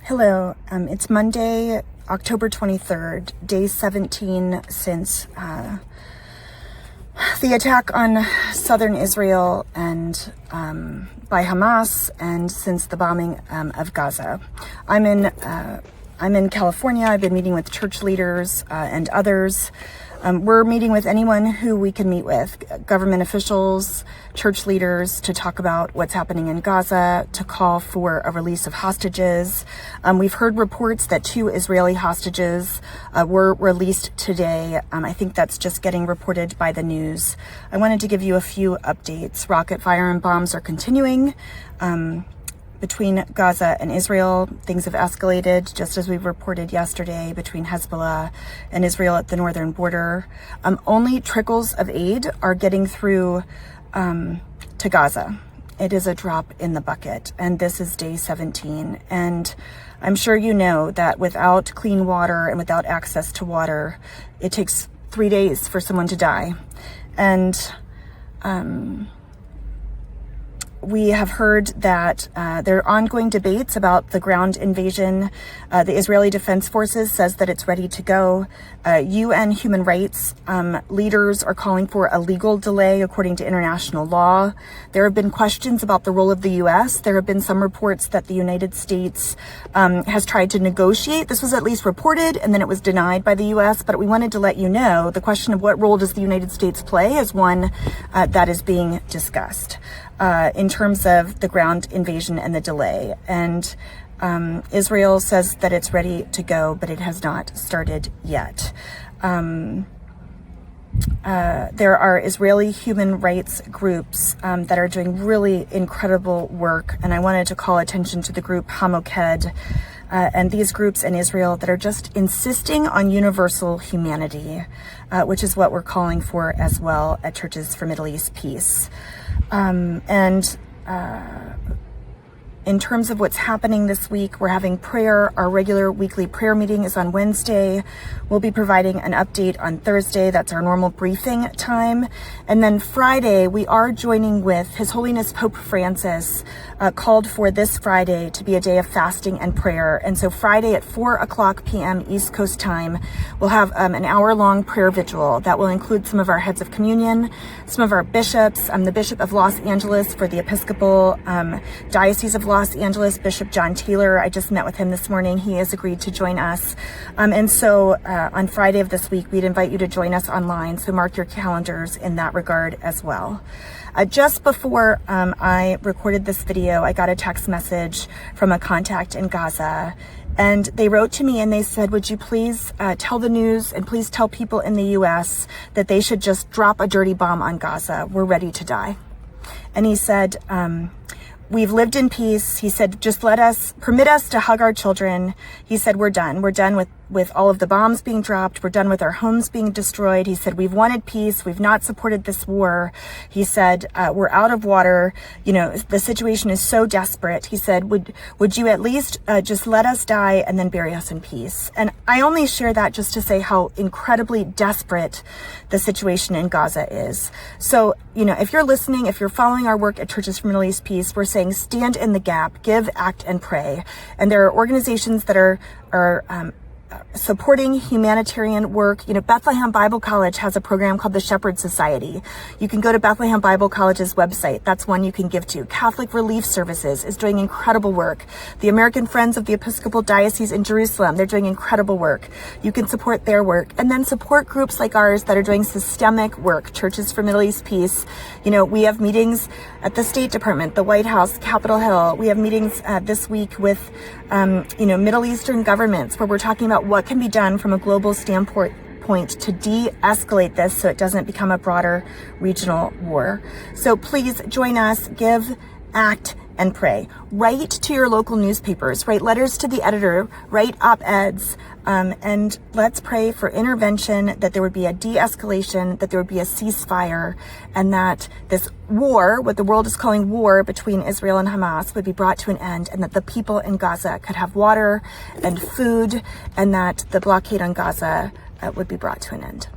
Hello, it's Monday, October 23rd, day 17 since the attack on southern Israel and by Hamas, and since the bombing of Gaza. I'm in California. I've been meeting with church leaders and others. We're meeting with anyone who we can meet with, government officials, church leaders, to talk about what's happening in Gaza, to call for a release of hostages. We've heard reports that 2 Israeli hostages were released today. I think that's just getting reported by the news. I wanted to give you a few updates. Rocket fire and bombs are continuing. Between Gaza and Israel, things have escalated, just as we reported yesterday, between Hezbollah and Israel at the northern border. Only trickles of aid are getting through to Gaza. It is a drop in the bucket, and this is day 17. And I'm sure you know that without clean water and without access to water, it takes 3 days for someone to die. And we have heard that there are ongoing debates about the ground invasion. The Israeli Defense Forces says that it's ready to go. UN human rights leaders are calling for a legal delay according to international law. There have been questions about the role of the U.S. There have been some reports that the United States has tried to negotiate. This was at least reported, and then it was denied by the U.S. But we wanted to let you know the question of what role does the United States play is one that is being discussed in terms of the ground invasion and the delay. And Israel says that it's ready to go, but it has not started yet. There are Israeli human rights groups that are doing really incredible work, and I wanted to call attention to the group Hamoked and these groups in Israel that are just insisting on universal humanity, which is what we're calling for as well at Churches for Middle East Peace. In terms of what's happening this week, we're having prayer. Our regular weekly prayer meeting is on Wednesday. We'll be providing an update on Thursday. That's our normal briefing time. And then Friday, we are joining with His Holiness Pope Francis, called for this Friday to be a day of fasting and prayer. And so Friday at 4:00 p.m. East Coast time, we'll have an hour-long prayer vigil that will include some of our heads of communion, some of our bishops, the Bishop of Los Angeles for the Episcopal Diocese of Los Angeles, Bishop John Taylor. I just met with him this morning. He has agreed to join us. And so on Friday of this week, we'd invite you to join us online. So mark your calendars in that regard as well. Just before I recorded this video, I got a text message from a contact in Gaza. And they wrote to me and they said, would you please tell the news and please tell people in the U.S. that they should just drop a dirty bomb on Gaza. We're ready to die. And he said, we've lived in peace. He said, just permit us to hug our children. He said, we're done. We're done with all of the bombs being dropped. We're done with our homes being destroyed. He said, we've wanted peace. We've not supported this war. He said, we're out of water. You know, the situation is so desperate. He said, would you at least just let us die and then bury us in peace? And I only share that just to say how incredibly desperate the situation in Gaza is. So, you know, if you're listening, if you're following our work at Churches for Middle East Peace, we're saying stand in the gap, give, act, and pray. And there are organizations that are supporting humanitarian work. You know, Bethlehem Bible College has a program called the Shepherd Society. You can go to Bethlehem Bible College's website. That's one you can give to. Catholic Relief Services is doing incredible work. The American Friends of the Episcopal Diocese in Jerusalem, they're doing incredible work. You can support their work. And then support groups like ours that are doing systemic work. Churches for Middle East Peace. You know, we have meetings at the State Department, the White House, Capitol Hill. We have meetings this week with, Middle Eastern governments where we're talking about what can be done from a global standpoint to de-escalate this so it doesn't become a broader regional war. So please join us, give, act, and pray. Write to your local newspapers, write letters to the editor, write op-eds, and let's pray for intervention, that there would be a de-escalation, that there would be a ceasefire, and that this war, what the world is calling war between Israel and Hamas, would be brought to an end, and that the people in Gaza could have water and food, and that the blockade on Gaza would be brought to an end.